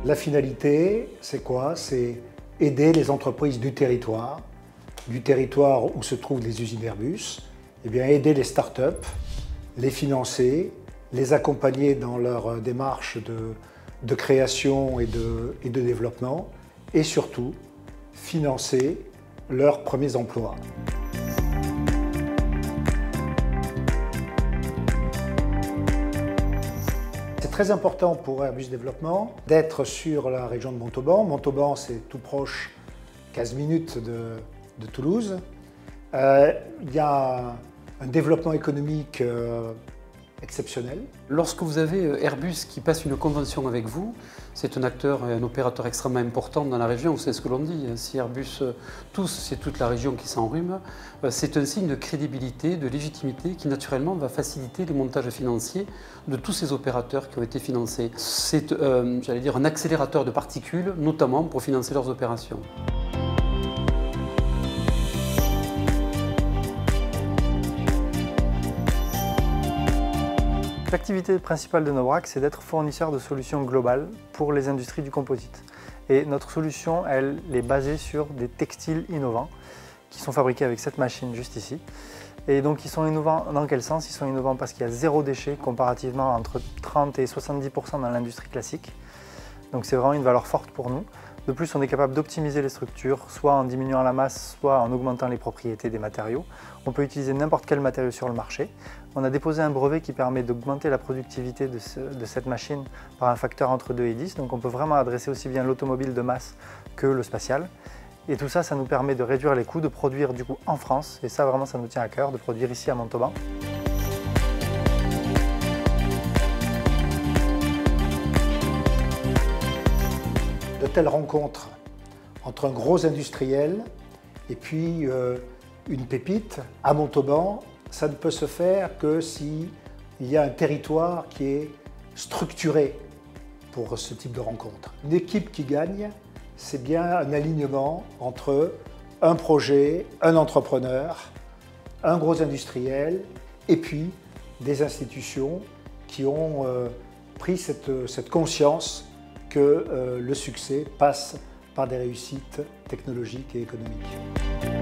La finalité, c'est quoi? C'est aider les entreprises du territoire où se trouvent les usines Airbus, et bien aider les startups, les financer, les accompagner dans leur démarche de création et de développement, et surtout financer leurs premiers emplois. C'est très important pour Airbus Développement d'être sur la région de Montauban. Montauban, c'est tout proche, 15 minutes de Toulouse. Il y a un développement économique exceptionnel. Lorsque vous avez Airbus qui passe une convention avec vous, c'est un acteur et un opérateur extrêmement important dans la région, vous savez ce que l'on dit, si Airbus tousse, c'est toute la région qui s'enrhume, c'est un signe de crédibilité, de légitimité qui naturellement va faciliter les montages financiers de tous ces opérateurs qui ont été financés. C'est, j'allais dire, un accélérateur de particules, notamment pour financer leurs opérations. L'activité principale de Nobrac, c'est d'être fournisseur de solutions globales pour les industries du composite. Et notre solution, elle est basée sur des textiles innovants qui sont fabriqués avec cette machine juste ici. Et donc ils sont innovants dans quel sens? Ils sont innovants parce qu'il y a zéro déchet comparativement entre 30 et 70% dans l'industrie classique. Donc c'est vraiment une valeur forte pour nous. De plus, on est capable d'optimiser les structures, soit en diminuant la masse, soit en augmentant les propriétés des matériaux. On peut utiliser n'importe quel matériau sur le marché. On a déposé un brevet qui permet d'augmenter la productivité de cette machine par un facteur entre 2 et 10. Donc on peut vraiment adresser aussi bien l'automobile de masse que le spatial. Et tout ça, ça nous permet de réduire les coûts, de produire du coup en France. Et ça, vraiment, ça nous tient à cœur, de produire ici à Montauban. De telles rencontres entre un gros industriel et puis une pépite à Montauban, ça ne peut se faire que s'il y a un territoire qui est structuré pour ce type de rencontre. Une équipe qui gagne, c'est bien un alignement entre un projet, un entrepreneur, un gros industriel et puis des institutions qui ont pris cette conscience que le succès passe par des réussites technologiques et économiques.